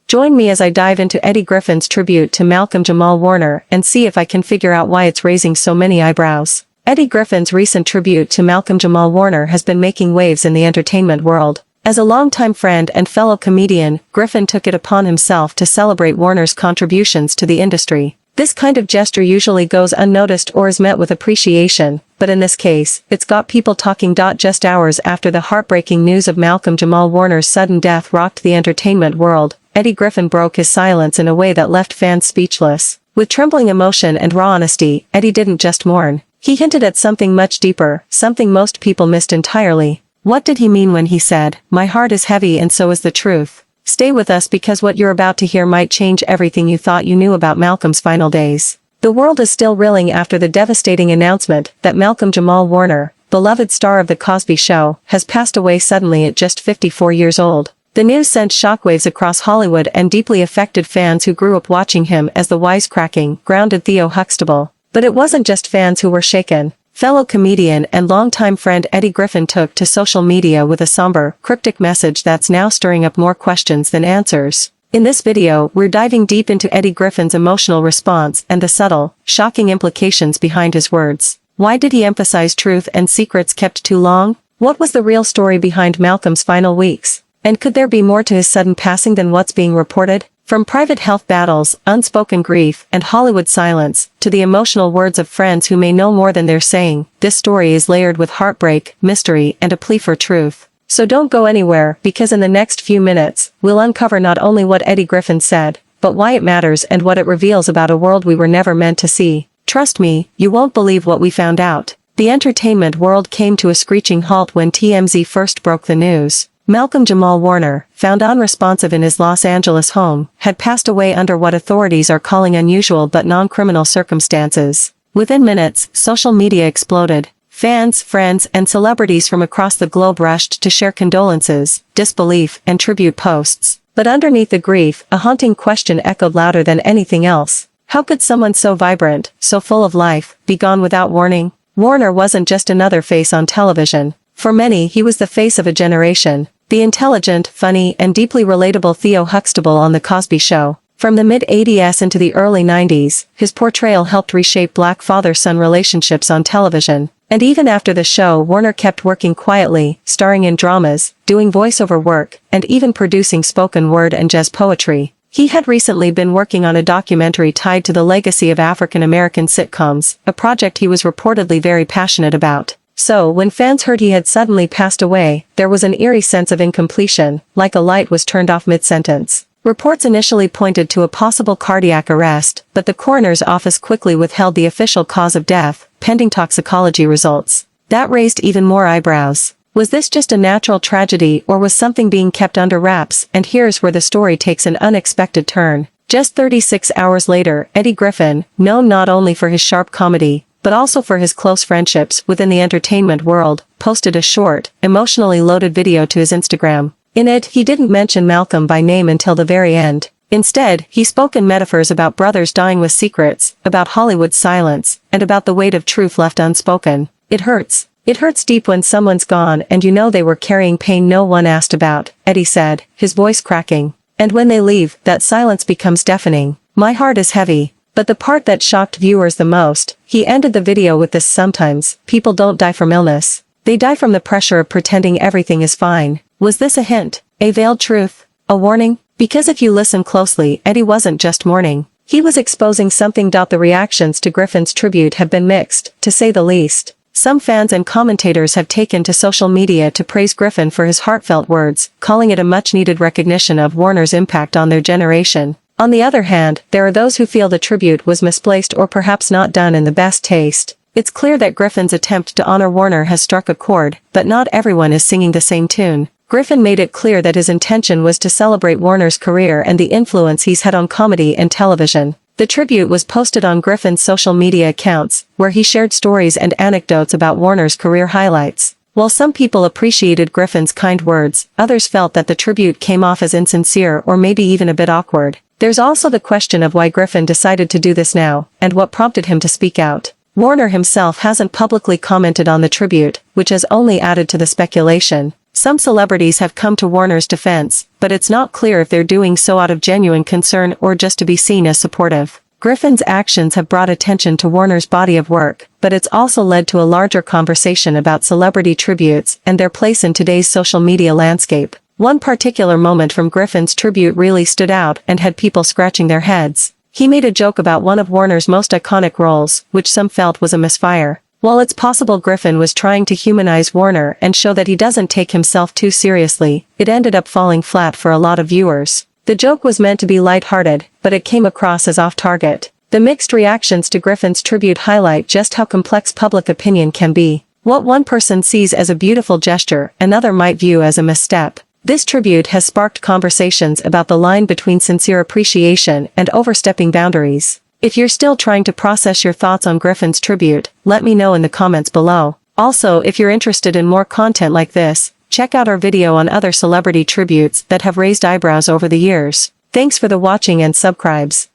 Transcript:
Join me as I dive into Eddie Griffin's tribute to Malcolm-Jamal Warner and see if I can figure out why it's raising so many eyebrows. Eddie Griffin's recent tribute to Malcolm-Jamal Warner has been making waves in the entertainment world. As a longtime friend and fellow comedian, Griffin took it upon himself to celebrate Warner's contributions to the industry. This kind of gesture usually goes unnoticed or is met with appreciation, but in this case, it's got people talking. Just hours after the heartbreaking news of Malcolm-Jamal Warner's sudden death rocked the entertainment world, Eddie Griffin broke his silence in a way that left fans speechless. With trembling emotion and raw honesty, Eddie didn't just mourn. He hinted at something much deeper, something most people missed entirely. What did he mean when he said, "My heart is heavy and so is the truth"? Stay with us because what you're about to hear might change everything you thought you knew about Malcolm's final days. The world is still reeling after the devastating announcement that Malcolm-Jamal Warner, beloved star of The Cosby Show, has passed away suddenly at just 54 years old. The news sent shockwaves across Hollywood and deeply affected fans who grew up watching him as the wisecracking, grounded Theo Huxtable. But it wasn't just fans who were shaken. Fellow comedian and longtime friend Eddie Griffin took to social media with a somber, cryptic message that's now stirring up more questions than answers. In this video, we're diving deep into Eddie Griffin's emotional response and the subtle, shocking implications behind his words. Why did he emphasize truth and secrets kept too long? What was the real story behind Malcolm's final weeks? And could there be more to his sudden passing than what's being reported? From private health battles, unspoken grief, and Hollywood silence, to the emotional words of friends who may know more than they're saying, this story is layered with heartbreak, mystery, and a plea for truth. So don't go anywhere, because in the next few minutes, we'll uncover not only what Eddie Griffin said, but why it matters and what it reveals about a world we were never meant to see. Trust me, you won't believe what we found out. The entertainment world came to a screeching halt when TMZ first broke the news. Malcolm-Jamal Warner, found unresponsive in his Los Angeles home, had passed away under what authorities are calling unusual but non-criminal circumstances. Within minutes, social media exploded. Fans, friends, and celebrities from across the globe rushed to share condolences, disbelief, and tribute posts. But underneath the grief, a haunting question echoed louder than anything else. How could someone so vibrant, so full of life, be gone without warning? Warner wasn't just another face on television. For many, he was the face of a generation. The intelligent, funny, and deeply relatable Theo Huxtable on The Cosby Show. From the mid-80s into the early 90s, his portrayal helped reshape black father-son relationships on television. And even after the show, Warner kept working quietly, starring in dramas, doing voiceover work, and even producing spoken word and jazz poetry. He had recently been working on a documentary tied to the legacy of African-American sitcoms, a project he was reportedly very passionate about. So, when fans heard he had suddenly passed away, there was an eerie sense of incompletion, like a light was turned off mid-sentence. Reports initially pointed to a possible cardiac arrest, but the coroner's office quickly withheld the official cause of death, pending toxicology results. That raised even more eyebrows. Was this just a natural tragedy or was something being kept under wraps? And here's where the story takes an unexpected turn. Just 36 hours later, Eddie Griffin, known not only for his sharp comedy, but also for his close friendships within the entertainment world, posted a short, emotionally loaded video to his Instagram. In it, he didn't mention Malcolm by name until the very end. Instead, he spoke in metaphors about brothers dying with secrets, about Hollywood's silence, and about the weight of truth left unspoken. It hurts. It hurts deep when someone's gone and you know they were carrying pain no one asked about, Eddie said, his voice cracking. And when they leave, that silence becomes deafening. My heart is heavy. But the part that shocked viewers the most, he ended the video with this: sometimes, people don't die from illness. They die from the pressure of pretending everything is fine. Was this a hint? A veiled truth? A warning? Because if you listen closely, Eddie wasn't just mourning. He was exposing something. The reactions to Griffin's tribute have been mixed, to say the least. Some fans and commentators have taken to social media to praise Griffin for his heartfelt words, calling it a much-needed recognition of Warner's impact on their generation. On the other hand, there are those who feel the tribute was misplaced or perhaps not done in the best taste. It's clear that Griffin's attempt to honor Warner has struck a chord, but not everyone is singing the same tune. Griffin made it clear that his intention was to celebrate Warner's career and the influence he's had on comedy and television. The tribute was posted on Griffin's social media accounts, where he shared stories and anecdotes about Warner's career highlights. While some people appreciated Griffin's kind words, others felt that the tribute came off as insincere or maybe even a bit awkward. There's also the question of why Griffin decided to do this now, and what prompted him to speak out. Warner himself hasn't publicly commented on the tribute, which has only added to the speculation. Some celebrities have come to Warner's defense, but it's not clear if they're doing so out of genuine concern or just to be seen as supportive. Griffin's actions have brought attention to Warner's body of work, but it's also led to a larger conversation about celebrity tributes and their place in today's social media landscape. One particular moment from Griffin's tribute really stood out and had people scratching their heads. He made a joke about one of Warner's most iconic roles, which some felt was a misfire. While it's possible Griffin was trying to humanize Warner and show that he doesn't take himself too seriously, it ended up falling flat for a lot of viewers. The joke was meant to be lighthearted, but it came across as off-target. The mixed reactions to Griffin's tribute highlight just how complex public opinion can be. What one person sees as a beautiful gesture, another might view as a misstep. This tribute has sparked conversations about the line between sincere appreciation and overstepping boundaries. If you're still trying to process your thoughts on Griffin's tribute, let me know in the comments below. Also, if you're interested in more content like this, check out our video on other celebrity tributes that have raised eyebrows over the years. Thanks for the watching and subscribes.